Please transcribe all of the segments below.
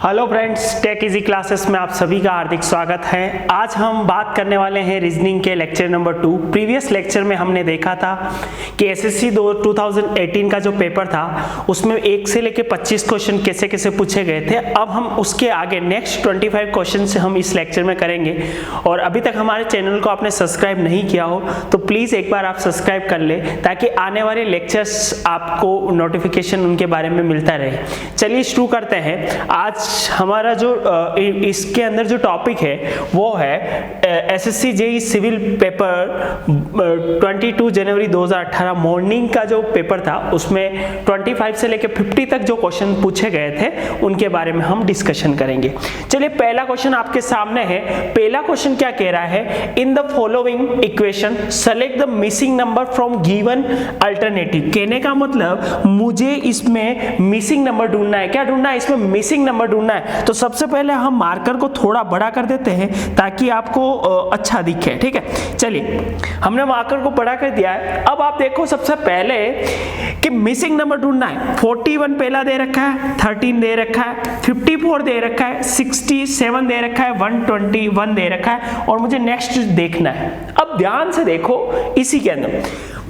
Hello friends, take easy classes में आप सभी का हार्दिक स्वागत है। आज हम बात करने वाले हैं रीजनिंग के लेक्चर नंबर 2। प्रीवियस लेक्चर में हमने देखा था कि एसएससी 2018 का जो पेपर था उसमें 1 से लेकर 25 क्वेश्चन कैसे कैसे पूछे गए थे। अब हम उसके आगे नेक्स्ट 25 क्वेश्चन से हम इस लेक्चर में करेंगे। और अभी तक हमारे चैनल को आपने सब्सक्राइब नहीं किया हो तो प्लीज़ एक बार आप सब्सक्राइब कर ले, ताकि आने वाले लेक्चर्स आपको नोटिफिकेशन उनके बारे में मिलता रहे। चलिए शुरू करते हैं। आज हमारा जो इसके अंदर जो टॉपिक है वो है एसएससी जेईई सिविल पेपर 22 जनवरी 2018 मॉर्निंग का जो पेपर था उसमें 25 से लेकर 50 तक जो क्वेश्चन पूछे गए थे उनके बारे में हम डिस्कशन करेंगे। चलिए, पहला क्वेश्चन आपके सामने है। पहला क्वेश्चन क्या कह रहा है? इन the following equation select the missing number from given alternative. कहने का मतलब मुझे इसमें मिसिंग नंबर ढूंढना है। क्या ढूंढना है? इसमें मिसिंग नंबर ढूंढना है। तो सबसे पहले हम मार्कर को थोड़ा बड़ा कर देते हैं ताकि आपको अच्छा दिखे। ठीक है, चलिए हमने मार्कर को बड़ा कर दिया है। अब आप देखो सबसे पहले कि मिसिंग नंबर ढूंढना है। 41 पहला दे रखा है, 13 दे रखा है, 54 दे रखा है, 67 दे रखा है, 121 दे रखा है और मुझे नेक्स्ट देखना है। अब ध्यान से देखो, इसी के अंदर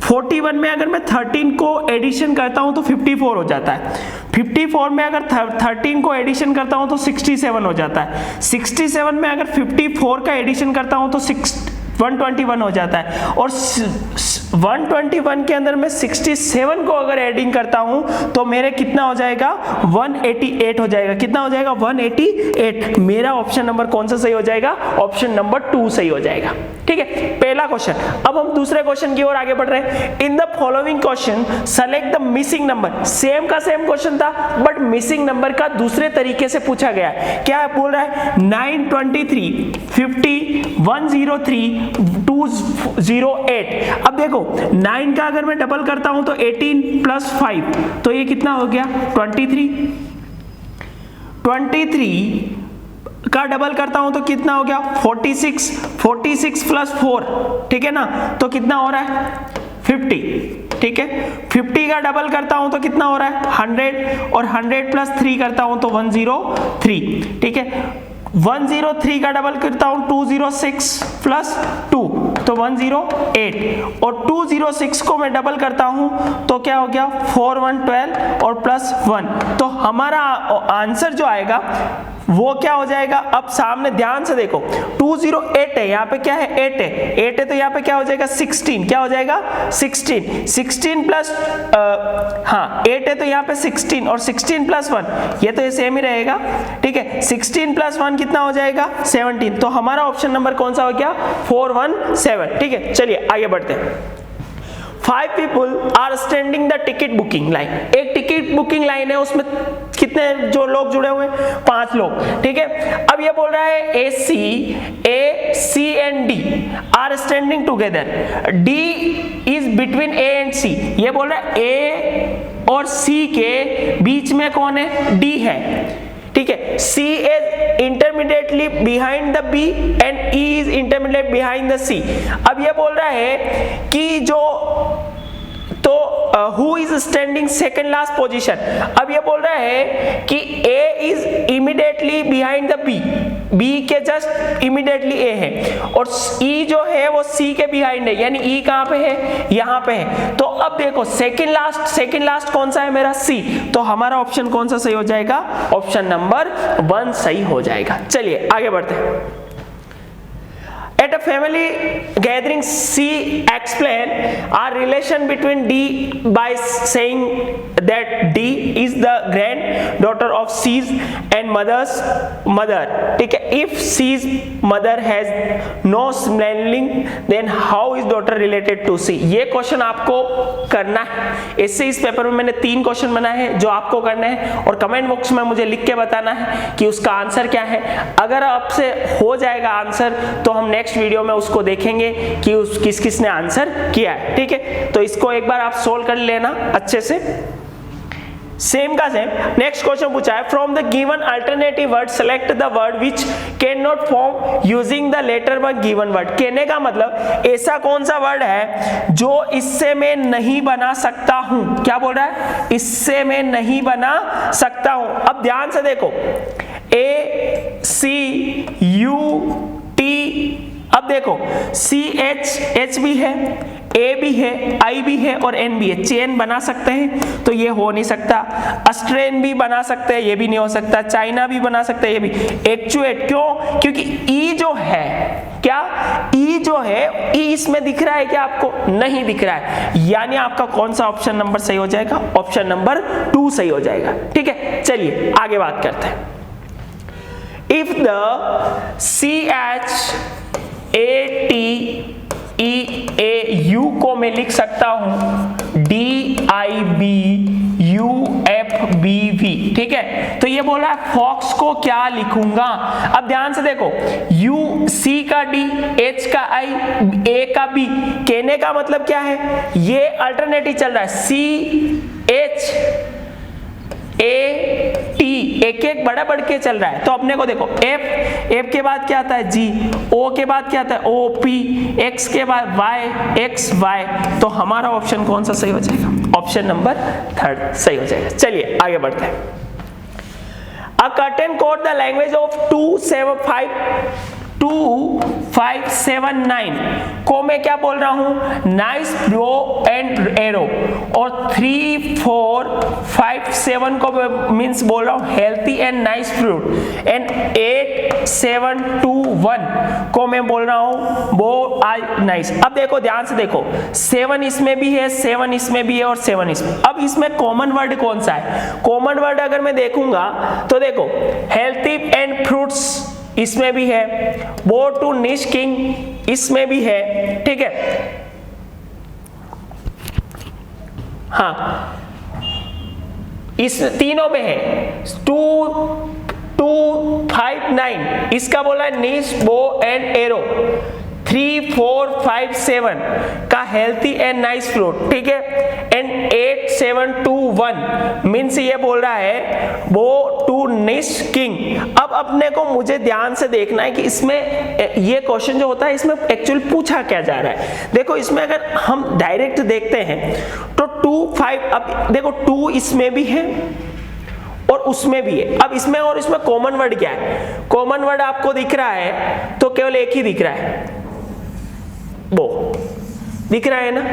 41 में अगर मैं 13 को एडिशन करता हूं तो 54 हो जाता है। 54 में अगर 13 को एडिशन करता हूं तो 67 हो जाता है। 67 में अगर 54 का एडिशन करता हूं तो 121 हो जाता है। और 121 के अंदर मैं 67 को अगर एडिंग करता हूं तो मेरे कितना हो जाएगा? 188 हो जाएगा। कितना हो जाएगा? 188। मेरा ऑप्शन नंबर कौन सा सही हो जाएगा? ऑप्शन नंबर 2 सही हो जाएगा। ठीक है, पहला क्वेश्चन। अब हम दूसरे क्वेश्चन की ओर आगे बढ़ रहे हैं। इन the following question select the missing number. Same का सेम क्वेश्चन था बट मिसिंग नंबर का दूसरे तरीके से पूछा गया है। क्या बोल रहा है? 923, 50, 103, 208। अब देखो 9 का अगर मैं डबल करता हूं तो 18 प्लस 5 तो ये कितना हो गया? 23। 23 का डबल करता हूं तो कितना हो गया? 46। 46 प्लस 4, ठीक है ना, तो कितना हो रहा है? 50। ठीक है, 50 का डबल करता हूं तो कितना हो रहा है? 100 और 100 प्लस 3 करता हूं तो 103। ठीक है, 103 का डबल करता हूं 206 प्लस 2 तो 108 और 206 को मैं डबल करता हूं तो क्या हो गया? 4112 और प्लस 1। तो हमारा आंसर जो आएगा वो क्या हो जाएगा? अब सामने ध्यान से देखो, 208 है, यहाँ पे क्या है? 8 है। 8 है तो यहाँ पे क्या हो जाएगा? 16। क्या हो जाएगा? 16। 16 प्लस 8 है तो यहाँ पे 16 और 16 प्लस 1 ये तो ये सेम ही रहेगा। ठीक है, 16 प्लस 1 कितना हो जाएगा? 17। तो हमारा ऑप्शन नंबर कौन सा हो गया? 417। ठीक है, चलिए आगे बढ़ते हैं। 5 people are standing the ticket booking line। एक टिकट बुकिंग लाइन है, उसमें कितने जो लोग जुड़े हुए हैं? 5 लोग। ठीक है, अब ये बोल रहा है A, C and D are standing together। D is between A and C। ये बोल रहा है A और C के बीच में कौन है? D है। ठीक है, C is intermediately behind the B and E is intermediate behind the C। अब ये बोल रहा है कि जो who is standing second last position। अब ये बोल रहा है कि A is immediately behind the B। B के जस्ट immediately A है और E जो है वो C के behind है, यानी E कहाँ पे है? यहाँ पे है। तो अब देखो सेकंड लास्ट कौन सा है मेरा? C। तो हमारा ऑप्शन कौन सा सही हो जाएगा? ऑप्शन नंबर 1 सही हो जाएगा। चलिए आगे बढ़ते हैं। At a family gathering, C explain our relation between D by saying that D is the granddaughter of C's and mother's mother। ठीक है, if C's mother has no sibling then how is daughter related to C। ये question आपको करना है। इससे इस paper में मैंने 3 क्वेश्चन बनाए हैं जो आपको करने हैं और कमेंट बॉक्स में मुझे लिख के बताना है कि उसका आंसर क्या है। अगर आपसे हो जाएगा आंसर तो हम नेक्स्ट वीडियो में उसको देखेंगे कि किस किसने आंसर किया है। ठीक है, तो इसको एक बार आप सोल्व कर लेना अच्छे से। सेम का सेम नेक्स्ट क्वेश्चन पूछा है। From the given alternative word select the word which can not form using the letter one given word. कहने का मतलब ऐसा कौन सा वर्ड है जो इससे मैं नहीं बना सकता हूं। क्या बोल रहा है? इससे मैं नहीं बना सकता हूं। अब ध्यान से देखो, ACUT, अब देखो CH भी है, A भी है, I भी है और N भी है, चेन बना सकते हैं तो ये हो नहीं सकता। ऑस्ट्रेन भी बना सकते हैं, ये भी नहीं हो सकता। चाइना भी बना सकते हैं, ये भी। एक्चुएट, क्यों? क्योंकि E जो है, क्या E जो है, E इसमें दिख रहा है क्या आपको? नहीं दिख रहा है, यानी आपका कौन सा ऑप्शन नंबर सही हो जाएगा? ऑप्शन नंबर 2 सही हो जाएगा। ठीक है, चलिए आगे बात करते हैं। इफ द CHATEAU को मैं लिख सकता हूं DIBUFBV, ठीक है, तो ये बोला है फॉक्स को क्या लिखूंगा। अब ध्यान से देखो, U C का D, H का I, A का B, कहने का मतलब क्या है? ये अल्टरनेटिव चल रहा है, CHAT, एक एक बड़ा बढ़ के चल रहा है। तो अपने को देखो F के बाद क्या आता है? G, O के बाद क्या आता है? OP, X के बाद Y, XY, तो हमारा ऑप्शन कौन सा सही हो जाएगा? ऑप्शन नंबर 3 सही हो जाएगा। चलिए आगे बढ़ते हैं। A curtain code the language of 2579 को मैं क्या बोल रहा हूं? नाइस ब्रो एंड एरो, और 3457 को मीन्स बोल रहा हूं healthy and nice fruit, and 8721 को मैं बोल रहा हूं वो आई नाइस। अब देखो ध्यान से देखो, 7 इसमें भी है, 7 इसमें भी है और 7 इसमें। अब इसमें कॉमन वर्ड कौन सा है? कॉमन वर्ड अगर मैं देखूंगा तो देखो हेल्थी एंड फ्रूट्स इसमें भी है, वो टू निश किंग इसमें भी है, ठीक है। हाँ, इस तीनों में है। 2259 इसका बोला है निश बो एंड एरो, 3457 का हेल्थी एंड नाइस फ्रूट, ठीक है, एंड 8721 मीन्स ये बोल रहा है वो टू निश किंग। अब अपने को मुझे ध्यान से देखना है कि इसमें ये क्वेश्चन जो होता है इसमें एक्चुअल पूछा क्या जा रहा है। देखो इसमें अगर हम डायरेक्ट देखते हैं तो 25, अब देखो 2 इसमें भी है और उसमें भी है। अब इसमें और इसमें कॉमन वर्ड क्या है? कॉमन वर्ड आपको दिख रहा है तो केवल एक ही दिख रहा है, वो दिख रहा है ना,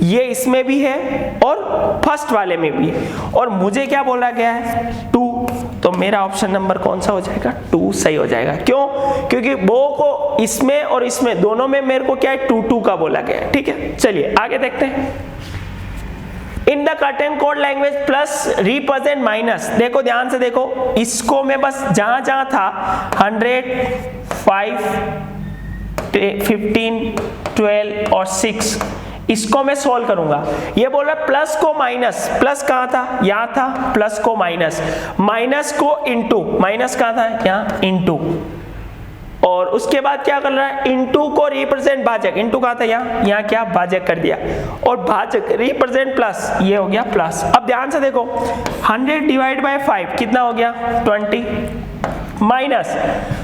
ये इसमें भी है और फर्स्ट वाले में भी है, और मुझे क्या बोला गया है? 2, तो मेरा ऑप्शन नंबर कौन सा हो जाएगा? 2 सही हो जाएगा। क्यों? क्योंकि वो को इसमें और इसमें दोनों में मेरे को क्या है? 2 का बोला गया है, ठीक है। चलिए आगे देखते हैं। In the curtain code language plus represent minus, देखो ध्यान से देखो, इसको मैं बस जहां जहां था 100, 5, 15, 12 और 6 इसको मैं सॉल्व करूंगा। ये बोल रहा है प्लस को माइनस, प्लस कहाँ था? यहाँ था, प्लस को माइनस, माइनस को इंटू, माइनस कहाँ था? यहाँ, इंटू, और उसके बाद क्या कर रहा है? इंटू को रिप्रेजेंट भाजक, इंटू कहाँ था? यहाँ, यहाँ क्या? भाजक कर दिया, और भाजक रिप्रेजेंट प्लस, ये हो गया प्लस। अब ध्यान से देखो 100 डिवाइड बाय 5 कितना हो गया? 20, minus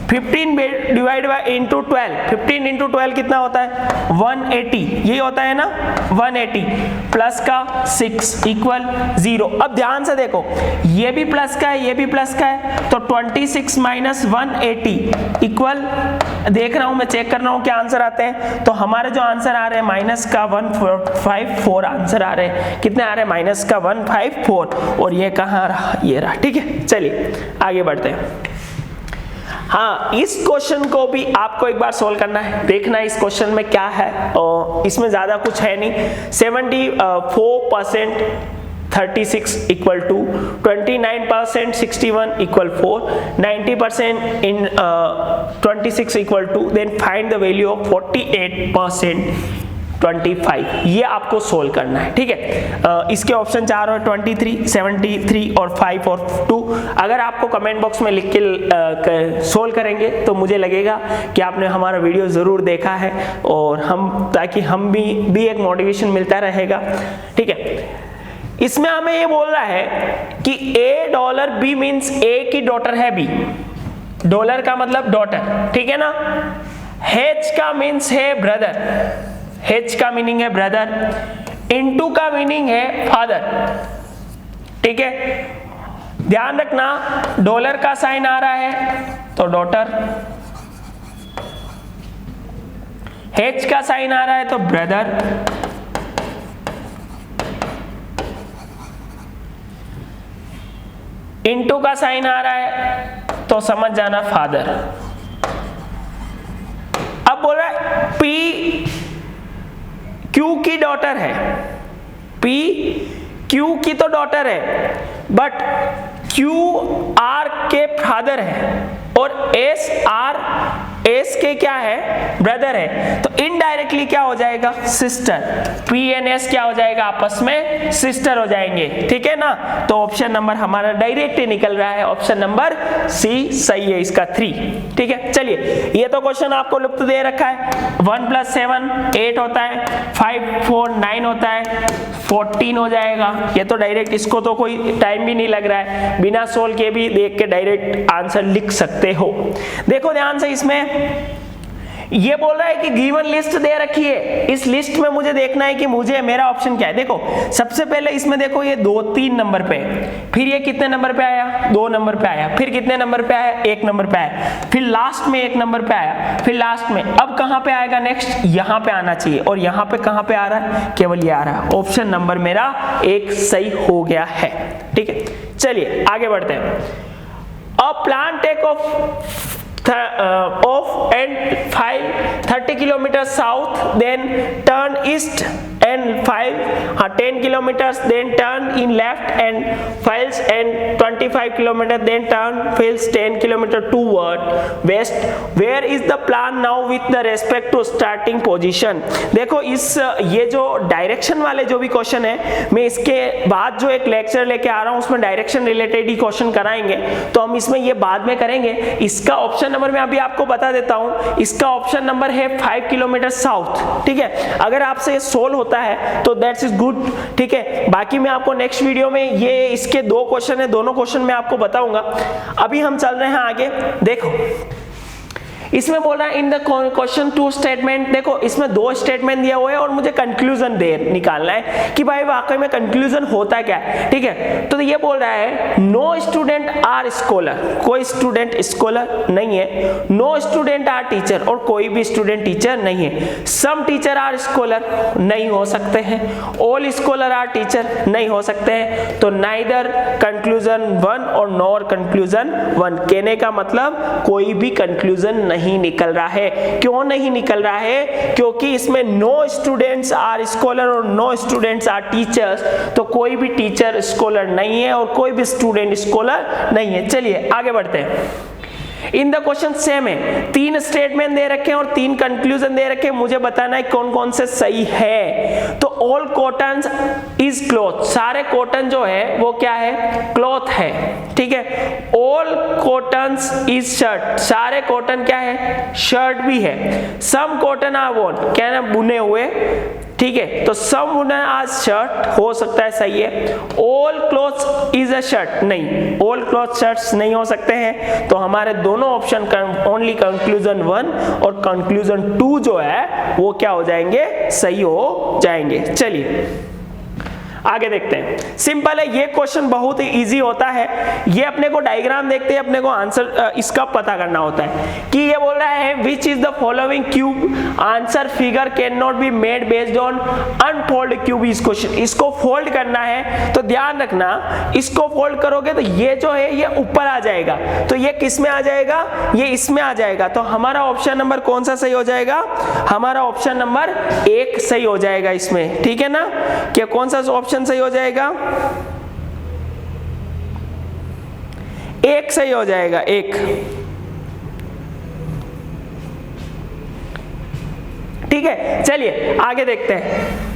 15 divide by into 12, 15 into 12 कितना होता है? 180, यही होता है ना, 180 प्लस का 6 इक्वल 0। अब ध्यान से देखो ये भी प्लस का है, ये भी प्लस का है, तो 26 माइनस 180 इक्वल, देख रहा हूं मैं, चेक कर रहा हूं क्या आंसर आते हैं। तो हमारे जो आंसर आ रहे हैं माइनस का 154 आंसर आ रहे हैं। कितने आ रहे हैं? माइनस का 154, और ये कहाँ रहा? ये रहा, ठीक है। चलिए आगे बढ़ते हैं। हाँ, इस क्वेश्चन को भी आपको एक बार सोल्व करना है, देखना है इस क्वेश्चन में क्या है, और इसमें ज्यादा कुछ है नहीं। 74% 36 equal to 29% 61 equal 4, 90% in 26 equal to, then find the value of 48% 25, ये आपको सोल्व करना है, ठीक है। इसके ऑप्शन 4 और 23, 73 और 5 और 2। अगर आपको कमेंट बॉक्स में लिख के सोल्व करेंगे तो मुझे लगेगा कि आपने हमारा वीडियो ज़रूर देखा है, और हम, ताकि हम भी एक मोटिवेशन मिलता रहेगा, ठीक है। इसमें हमें ये बोल रहा है कि $, B मीन्स A की डॉटर है B, डॉलर का मतलब डॉटर, ठीक है ना। H का मीन्स है ब्रदर, H का मीनिंग है ब्रदर, इनटू का मीनिंग है फादर, ठीक है। ध्यान रखना डॉलर का साइन आ रहा है तो डॉटर, H का साइन आ रहा है तो ब्रदर, इनटू का साइन आ रहा है तो समझ जाना फादर। अब बोल रहा है P Q की डॉटर है, P Q की तो डॉटर है, बट Q R के फादर है और S के क्या है, ब्रदर है, तो इनडायरेक्टली क्या हो जाएगा, सिस्टर। P एंड S क्या हो जाएगा, आपस में सिस्टर हो जाएंगे, ठीक है ना। तो ऑप्शन नंबर हमारा डायरेक्ट ही निकल रहा है, ऑप्शन नंबर सी सही है इसका 3, ठीक है। चलिए ये तो क्वेश्चन आपको लुप्त दे रखा है। 1 + 7 8 होता है, 5 4 9 होता है, 14 हो जाएगा। ये तो डायरेक्ट, इसको तो कोई टाइम भी नहीं लग रहा है, बिना सोल्व के भी देख के डायरेक्ट आंसर लिख सकते हो। देखो ध्यान से, इसमें ये बोल रहा है कि गिवन लिस्ट दे रखी है, इस लिस्ट में मुझे देखना है कि मुझे मेरा ऑप्शन क्या है। देखो सबसे पहले इसमें देखो ये 2 3 नंबर पे, फिर ये कितने नंबर पे आया, 2 नंबर पे आया, फिर कितने नंबर पे आया, 1 नंबर पे आया, फिर लास्ट में 1 नंबर पे आया, फिर लास्ट में अब कहां पे आएगा, नेक्स्ट यहां पे आना चाहिए, और यहां पे कहां पे आ रहा है, केवल ये आ रहा है। ऑप्शन नंबर मेरा 1 सही हो गया है, ठीक है। चलिए आगे बढ़ते हैं। A plane take off and 30 kilometers south, then turn east and 10 kilometers, then turn in left and files and 25 kilometers, then turn files 10 kilometers toward west. Where is the plan now with the respect to starting position? देखो इस ये जो direction वाले जो भी question है, मैं इसके बाद जो एक लेक्चर लेके आ रहा हूँ उसमें डायरेक्शन रिलेटेड ही क्वेश्चन कराएंगे, तो हम इसमें ये बाद में करेंगे। इसका ऑप्शन नंबर मैं अभी आपको बता देता हूं, इसका ऑप्शन नंबर है 5 किलोमीटर साउथ, ठीक है। अगर आपसे सोल्व होता है तो दैट्स इज गुड, ठीक है। बाकी मैं आपको नेक्स्ट वीडियो में ये इसके 2 क्वेश्चन है, दोनों क्वेश्चन मैं आपको बताऊंगा। अभी हम चल रहे हैं आगे। देखो इसमें बोल रहा है इन द क्वेश्चन 2 स्टेटमेंट, देखो इसमें 2 स्टेटमेंट दिया हुआ है और मुझे कंक्लूजन निकालना है कि भाई वाकई में कंक्लूजन होता क्या है, ठीक है। तो ये बोल रहा है नो स्टूडेंट आर स्कॉलर, कोई स्टूडेंट स्कॉलर नहीं है, नो स्टूडेंट आर टीचर, और कोई भी स्टूडेंट टीचर नहीं है, सम टीचर आर स्कॉलर नहीं हो सकते हैं, ऑल स्कॉलर आर टीचर नहीं हो सकते हैं, तो नाइदर कंक्लूजन 1 और नॉर कंक्लूजन 1। कहने का मतलब कोई भी कंक्लूजन नहीं निकल रहा है। क्यों नहीं निकल रहा है, क्योंकि इसमें नो स्टूडेंट्स आर स्कॉलर और नो स्टूडेंट्स आर टीचर्स, तो कोई भी टीचर स्कॉलर नहीं है और कोई भी स्टूडेंट स्कॉलर नहीं है। चलिए आगे बढ़ते हैं। इन द क्वेश्चन सेम है, 3 स्टेटमेंट दे रखे हैं और 3 कंक्लूजन दे रखे हैं, मुझे बताना है कौन कौन से सही है। तो ऑल कॉटन इज क्लॉथ, सारे कॉटन जो है वो क्या है, क्लॉथ है, ठीक है। ऑल कॉटन इज शर्ट, सारे कॉटन क्या है, शर्ट भी है। सम कॉटन आर वॉन, क्या है, बुने हुए, ठीक है। तो सम वुडन आज शर्ट हो सकता है, सही है। All clothes is a shirt, नहीं, ऑल क्लॉथ शर्ट्स नहीं हो सकते हैं। तो हमारे दोनों ऑप्शन ओनली कंक्लूजन 1 और कंक्लूजन 2 जो है वो क्या हो जाएंगे, सही हो जाएंगे। चलिए आगे देखते हैं। सिंपल है, ये क्वेश्चन बहुत ही इजी होता है। ये अपने को डायग्राम देखते हैं, अपने को आंसर इसका पता करना होता है कि ये बोल रहा है विच is the following cube answer figure can not be made based on unfold cube इस क्वेश्चन। इसको फोल्ड करना है तो ध्यान रखना, इसको फोल्ड करोगे तो ये जो है ये ऊपर आ जाएगा, तो ये किस में आ जाएगा, ये इसमें आ जाएगा। तो हमारा ऑप्शन नंबर कौन सा सही हो जाएगा, हमारा ऑप्शन नंबर 1 सही हो जाएगा इसमें, ठीक है ना। क्या कौन सा ऑप्शन सही हो जाएगा, 1 सही हो जाएगा, 1, ठीक है। चलिए आगे देखते हैं।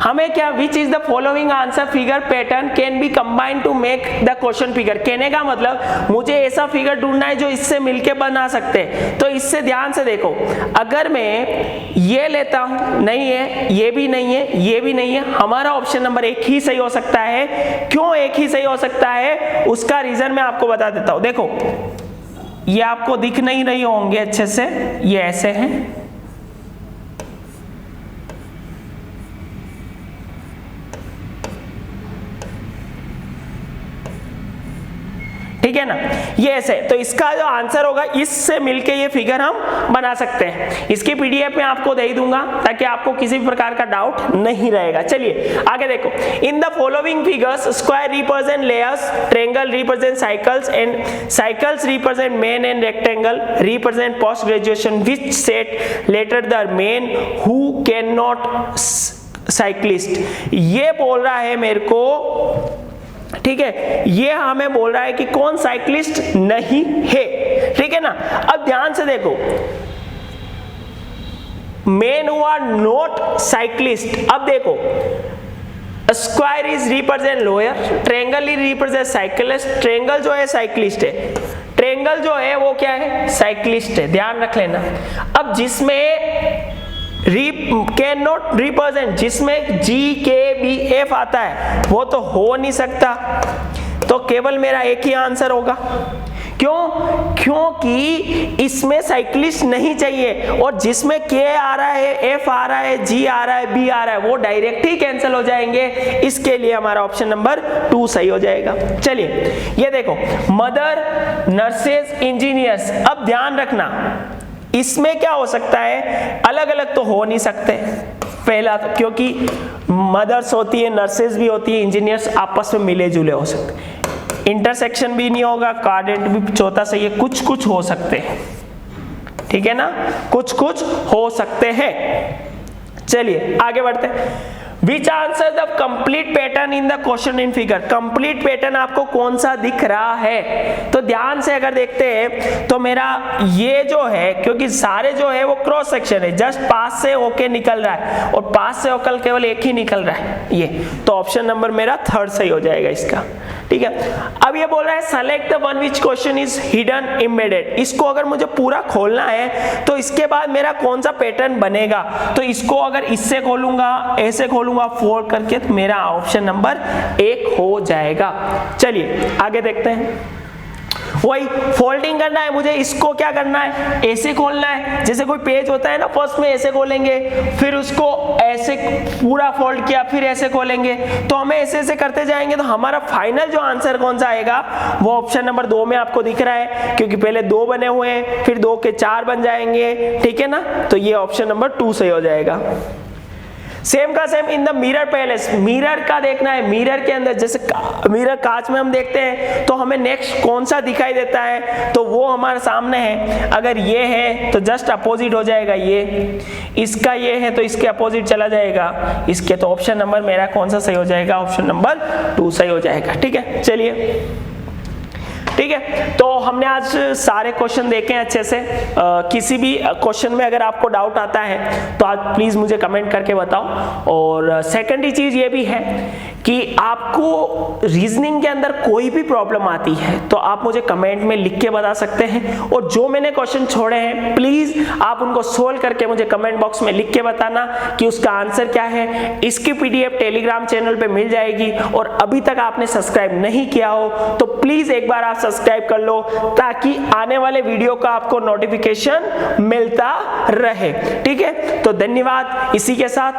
हमें क्या, which is the following answer figure pattern can be combined to make the question figure. कहने का मतलब मुझे ऐसा फिगर ढूंढना है जो इससे मिलके बना सकते हैं। तो इससे ध्यान से देखो, अगर मैं ये लेता हूं, नहीं है, ये भी नहीं है, ये भी नहीं है, हमारा ऑप्शन नंबर 1 ही सही हो सकता है। क्यों 1 ही सही हो सकता है, उसका रीजन मैं आपको बता देता हूं। देखो ये आपको दिख नहीं रही होंगे अच्छे से, ये ऐसे हैं, ठीक है ना, ये ऐसे। तो इसका जो आंसर होगा इससे मिलके ये फिगर हम बना सकते हैं। इसकी पीडीएफ में आपको दे दूंगा ताकि आपको किसी भी प्रकार का डाउट नहीं रहेगा। चलिए आगे देखो, in the following figures square represent lawyers, triangle represent cycles and cycles represent men and rectangle represent post graduation which set letter the men who can not cyclist. ये बोल रहा है मेरे को, ठीक है, ये हमें बोल रहा है कि कौन साइक्लिस्ट नहीं है, ठीक है ना। अब ध्यान से देखो, men who are not cyclist. अब देखो, square is represent lawyer, triangle is represent cyclist. Triangle जो है साइक्लिस्ट है, ट्रायंगल जो है वो क्या है, साइक्लिस्ट है, ध्यान रख लेना। अब जिसमें कैन नॉट रिप्रेजेंट, जिसमें जी के बी एफ आता है वो तो हो नहीं सकता, तो केवल मेरा एक ही आंसर होगा। क्यों? क्योंकि इसमें साइक्लिस्ट नहीं चाहिए, और जिसमें के आ रहा है, एफ आ रहा है, जी आ रहा है, बी आ रहा है, वो डायरेक्ट ही कैंसिल हो जाएंगे। इसके लिए हमारा ऑप्शन नंबर 2 सही हो जाएगा। चलिए ये देखो, मदर, नर्सेज, इंजीनियर्स। अब ध्यान रखना, इसमें क्या हो सकता है, अलग अलग तो हो नहीं सकते पहला तो, क्योंकि मदर्स होती है, नर्सेज भी होती है, इंजीनियर्स आपस में मिले जुले हो सकते, इंटरसेक्शन भी नहीं होगा, कार्डेंट भी चौथा सही है, कुछ कुछ हो सकते हैं, ठीक है ना, कुछ कुछ हो सकते हैं। चलिए आगे बढ़ते हैं। Which answer the complete pattern in the question in figure? Complete pattern आपको कौन सा दिख रहा है? तो ध्यान से अगर देखते हैं तो मेरा ये जो है, क्योंकि सारे जो है वो क्रॉस सेक्शन है, जस्ट पास से होके निकल रहा है, और पास से होकर केवल एक ही निकल रहा है ये, तो ऑप्शन नंबर मेरा 3rd सही हो जाएगा इसका, ठीक है। अब ये बोल रहा है select the one which question is hidden embedded. इसको अगर मुझे पूरा खोलना है तो इसके बाद मेरा कौन सा पैटर्न बनेगा, तो इसको अगर इससे खोलूंगा, ऐसे खोलूंगा, फोल्ड करके, तो मेरा ऑप्शन नंबर 1 हो जाएगा। चलिए आगे देखते हैं। वही फोल्डिंग करना है मुझे, इसको क्या करना है, ऐसे खोलना है, जैसे कोई पेज होता है ना, फर्स्ट में ऐसे खोलेंगे, फिर उसको ऐसे पूरा फोल्ड किया, फिर ऐसे खोलेंगे, तो हमें ऐसे ऐसे करते जाएंगे, तो हमारा फाइनल जो आंसर कौन सा आएगा वो ऑप्शन नंबर 2 में आपको दिख रहा है, क्योंकि पहले 2 बने हुए हैं, फिर 2 के 4 बन जाएंगे, ठीक है ना, तो ये ऑप्शन नंबर 2 सही हो जाएगा। सेम का same in the mirror palace, mirror का देखना है, मिरर के अंदर जैसे मिरर कांच में हम देखते हैं तो हमें नेक्स्ट कौन सा दिखाई देता है, तो वो हमारे सामने है। अगर ये है तो जस्ट अपोजिट हो जाएगा, ये इसका ये है तो इसके अपोजिट चला जाएगा इसके, तो ऑप्शन नंबर मेरा कौन सा सही हो जाएगा, ऑप्शन नंबर 2 सही हो जाएगा, ठीक है। चलिए ठीक है, तो हमने आज सारे क्वेश्चन देखे हैं अच्छे से। किसी भी क्वेश्चन में अगर आपको डाउट आता है तो आप प्लीज मुझे कमेंट करके बताओ। और सेकेंडरी चीज ये भी है कि आपको रीजनिंग के अंदर कोई भी प्रॉब्लम आती है तो आप मुझे कमेंट में लिख के बता सकते हैं, और जो मैंने क्वेश्चन छोड़े हैं प्लीज आप उनको सोल्व करके मुझे कमेंट बॉक्स में लिख के बताना कि उसका आंसर क्या है। इसकी पीडीएफ टेलीग्राम चैनल पे मिल जाएगी, और अभी तक आपने सब्सक्राइब नहीं किया हो तो प्लीज एक बार आप सब्सक्राइब कर लो, ताकि आने वाले वीडियो का आपको नोटिफिकेशन मिलता रहे, ठीक है। तो धन्यवाद। इसी के साथ